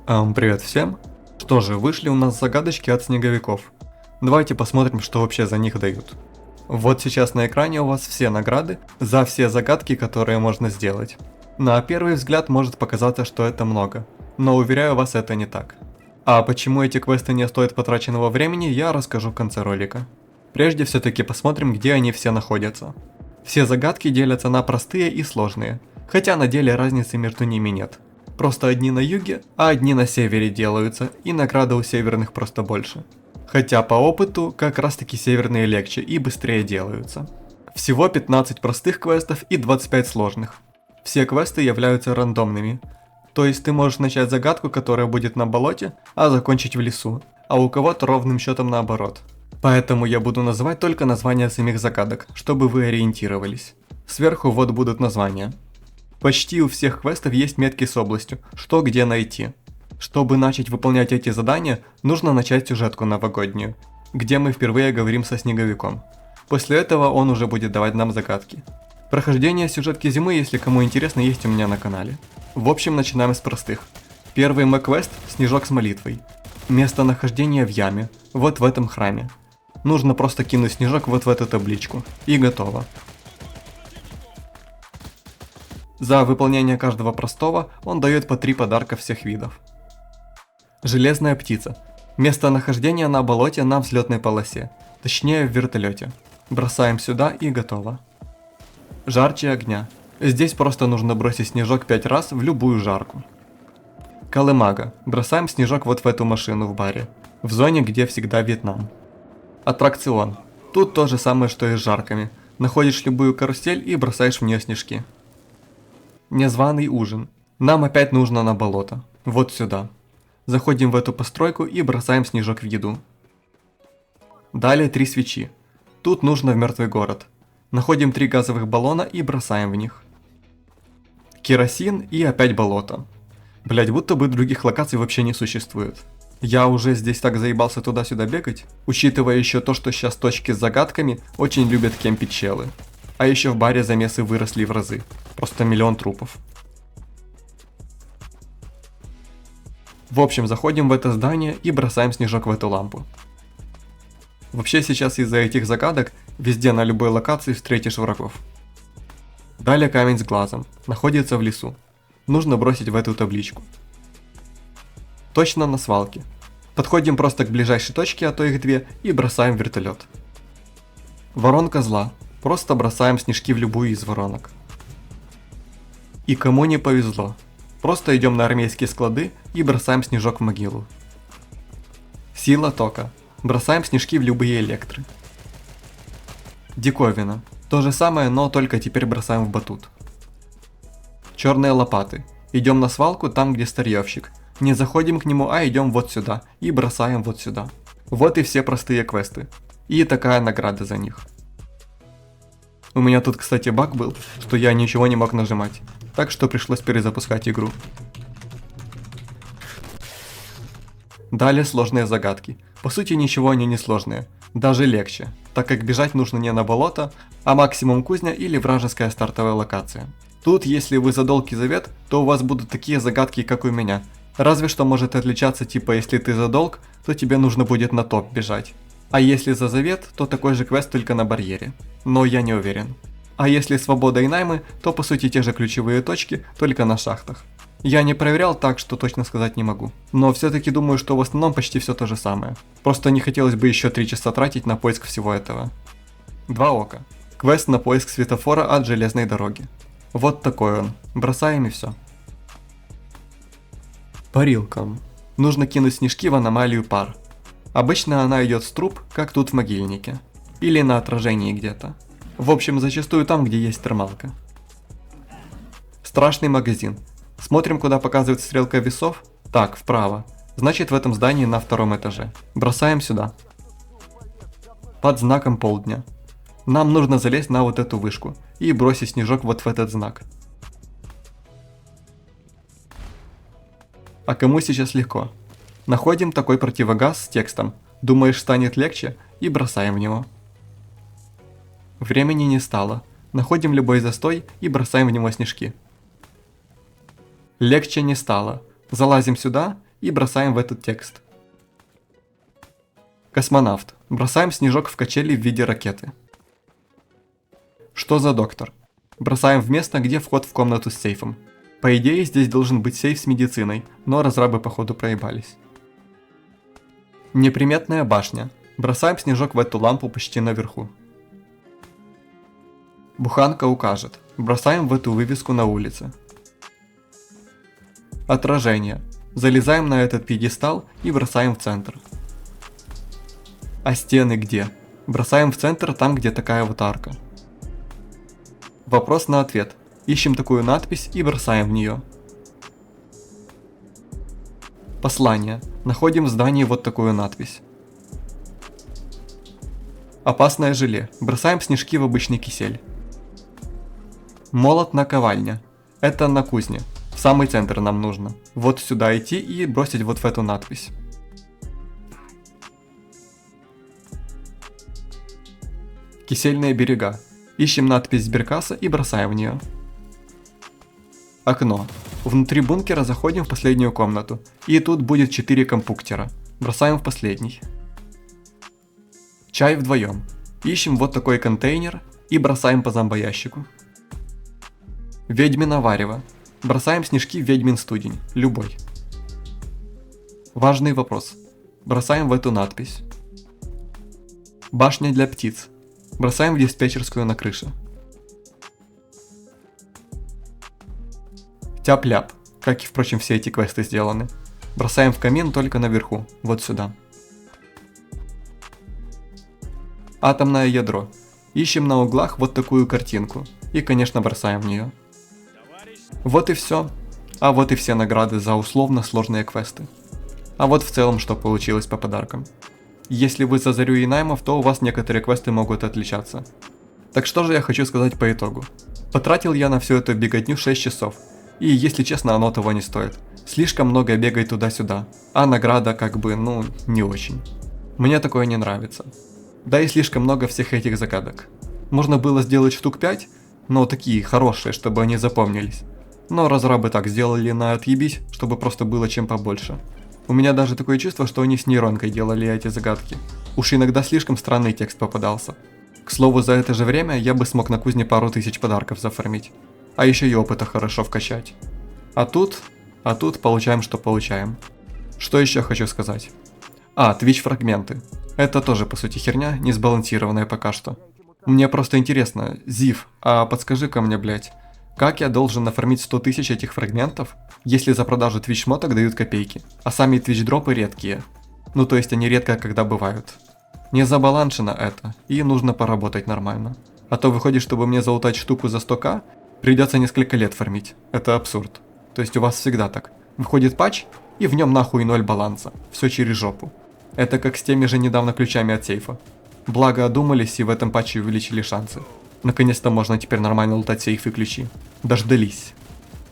Привет всем. Что же, вышли у нас загадочки от снеговиков. Давайте посмотрим, что вообще за них дают. Вот сейчас на экране у вас все награды за все загадки, которые можно сделать. На первый взгляд может показаться, что это много, но уверяю вас, это не так. А почему эти квесты не стоят потраченного времени, я расскажу в конце ролика. Прежде все-таки посмотрим, где они все находятся. Все загадки делятся на простые и сложные, хотя на деле разницы между ними нет. Просто одни на юге, а одни на севере делаются, и награды у северных просто больше. Хотя по опыту, как раз таки северные легче и быстрее делаются. Всего 15 простых квестов и 25 сложных. Все квесты являются рандомными. То есть ты можешь начать загадку, которая будет на болоте, а закончить в лесу, а у кого-то ровным счетом наоборот. Поэтому я буду называть только названия самих загадок, чтобы вы ориентировались. Сверху вот будут названия. Почти у всех квестов есть метки с областью, что где найти. Чтобы начать выполнять эти задания, нужно начать сюжетку новогоднюю, где мы впервые говорим со снеговиком. После этого он уже будет давать нам загадки. Прохождение сюжетки зимы, если кому интересно, есть у меня на канале. В общем, начинаем с простых. Первый мэг-квест – Снежок с молитвой. Местонахождение в яме, вот в этом храме. Нужно просто кинуть снежок вот в эту табличку, и готово. За выполнение каждого простого он дает по 3 подарка всех видов. Железная птица. Местонахождение на болоте на взлетной полосе, точнее в вертолете. Бросаем сюда и готово. Жарче огня. Здесь просто нужно бросить снежок 5 раз в любую жарку. Колымага. Бросаем снежок вот в эту машину в баре, в зоне, где всегда Вьетнам. Аттракцион. Тут то же самое, что и с жарками. Находишь любую карусель и бросаешь в нее снежки. Незваный ужин. Нам опять нужно на болото. Вот сюда. Заходим в эту постройку и бросаем снежок в еду. Далее 3 свечи. Тут нужно в мертвый город. Находим 3 газовых баллона и бросаем в них. Керосин и опять болото. Блять, будто бы других локаций вообще не существует. Я уже здесь так заебался туда-сюда бегать, учитывая еще то, что сейчас точки с загадками очень любят кемпить челы. А еще в баре замесы выросли в разы. Просто миллион трупов. В общем, заходим в это здание и бросаем снежок в эту лампу. Вообще сейчас из-за этих загадок везде на любой локации встретишь врагов. Далее камень с глазом. Находится в лесу. Нужно бросить в эту табличку. Точно на свалке. Подходим просто к ближайшей точке, а то их 2, и бросаем в вертолет. Воронка зла. Просто бросаем снежки в любую из воронок. И кому не повезло. Просто идем на армейские склады и бросаем снежок в могилу. Сила тока. Бросаем снежки в любые электры. Диковина. То же самое, но только теперь бросаем в батут. Черные лопаты. Идем на свалку там, где старьевщик. Не заходим к нему, а идем вот сюда и бросаем вот сюда. Вот и все простые квесты. И такая награда за них. У меня тут, кстати, баг был, что я ничего не мог нажимать. Так что пришлось перезапускать игру. Далее сложные загадки. По сути ничего они не сложные. Даже легче, так как бежать нужно не на болото, а максимум кузня или вражеская стартовая локация. Тут, если вы за долг и завет, то у вас будут такие загадки, как у меня. Разве что может отличаться, типа если ты за долг, то тебе нужно будет на топ бежать. А если за завет, то такой же квест только на барьере. Но я не уверен. А если свобода и наймы, то по сути те же ключевые точки, только на шахтах. Я не проверял, так что точно сказать не могу. Но все-таки думаю, что в основном почти все то же самое. Просто не хотелось бы еще 3 часа тратить на поиск всего этого. 2 ока. Квест на поиск светофора от железной дороги. Вот такой он. Бросаем и все. Парилка. Нужно кинуть снежки в аномалию пар. Обычно она идет с труб, как тут в могильнике. Или на отражении где-то. В общем, зачастую там, где есть термалка. Страшный магазин. Смотрим, куда показывает стрелка весов. Так, вправо. Значит, в этом здании на 2-м этаже. Бросаем сюда. Под знаком полдня. Нам нужно залезть на вот эту вышку и бросить снежок вот в этот знак. А кому сейчас легко? Находим такой противогаз с текстом «Думаешь, станет легче?» и бросаем в него. Времени не стало. Находим любой застой и бросаем в него снежки. Легче не стало. Залазим сюда и бросаем в этот текст. Космонавт. Бросаем снежок в качели в виде ракеты. Что за доктор? Бросаем в место, где вход в комнату с сейфом. По идее, здесь должен быть сейф с медициной, но разрабы походу проебались. Неприметная башня. Бросаем снежок в эту лампу почти наверху. Буханка укажет. Бросаем в эту вывеску на улице. Отражение. Залезаем на этот пьедестал и бросаем в центр. А стены где? Бросаем в центр там, где такая вот арка. Вопрос на ответ. Ищем такую надпись и бросаем в нее. Послание. Находим в здании вот такую надпись. Опасное желе. Бросаем снежки в обычный кисель. Молот наковальня. Это на кузне. В самый центр нам нужно. Вот сюда идти и бросить вот в эту надпись. Кисельные берега. Ищем надпись Сберкасса и бросаем в нее. Окно. Внутри бункера заходим в последнюю комнату. И тут будет 4 компуктера. Бросаем в последний. Чай вдвоем. Ищем вот такой контейнер и бросаем по зомбоящику. Ведьмино варево. Бросаем снежки в ведьмин студень. Любой. Важный вопрос. Бросаем в эту надпись. Башня для птиц. Бросаем в диспетчерскую на крыше. Тяп-ляп. Как и впрочем все эти квесты сделаны. Бросаем в камин только наверху. Вот сюда. Атомное ядро. Ищем на углах вот такую картинку. И конечно бросаем в нее. Вот и все. А вот и все награды за условно сложные квесты. А вот в целом что получилось по подаркам. Если вы за Зарю и Наймов, то у вас некоторые квесты могут отличаться. Так что же я хочу сказать по итогу. Потратил я на всю эту беготню 6 часов. И если честно, оно того не стоит. Слишком много бегай туда-сюда. А награда как бы, ну, не очень. Мне такое не нравится. Да и слишком много всех этих загадок. Можно было сделать штук 5, но такие хорошие, чтобы они запомнились. Но разрабы так сделали на отъебись, чтобы просто было чем побольше. У меня даже такое чувство, что они с нейронкой делали эти загадки. Уж иногда слишком странный текст попадался. К слову, за это же время я бы смог на кузне пару тысяч подарков зафармить. А еще и опыта хорошо вкачать. А тут получаем, что получаем. Что еще хочу сказать? Twitch фрагменты. Это тоже по сути херня, не сбалансированная пока что. Мне просто интересно, Зив, а подскажи-ка мне, блять, как я должен нафармить 100 тысяч этих фрагментов, если за продажу Twitch моток дают копейки, а сами Twitch дропы редкие? Ну то есть они редко когда бывают. Не забаланшено это, и нужно поработать нормально. А то выходит, чтобы мне залутать штуку за 100к, придется несколько лет фармить. Это абсурд. То есть у вас всегда так. Выходит патч, и в нем нахуй 0 баланса. Все через жопу. Это как с теми же недавно ключами от сейфа. Благо одумались и в этом патче увеличили шансы. Наконец-то можно теперь нормально лутать сейфы и ключи. Дождались.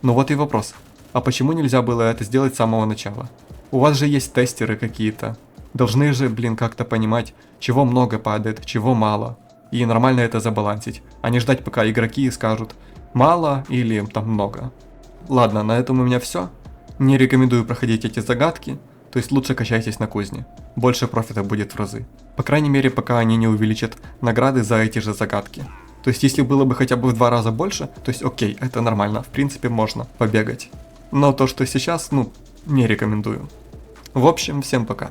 Ну вот и вопрос. А почему нельзя было это сделать с самого начала? У вас же есть тестеры какие-то. Должны же, блин, как-то понимать, чего много падает, чего мало. И нормально это забалансить, а не ждать, пока игроки скажут мало или там много. Ладно, на этом у меня все. Не рекомендую проходить эти загадки, то есть лучше качайтесь на кузне. Больше профита будет в разы. По крайней мере, пока они не увеличат награды за эти же загадки. То есть если было бы хотя бы в 2 раза больше, то есть окей, это нормально, в принципе можно побегать. Но то, что сейчас, не рекомендую. В общем, всем пока.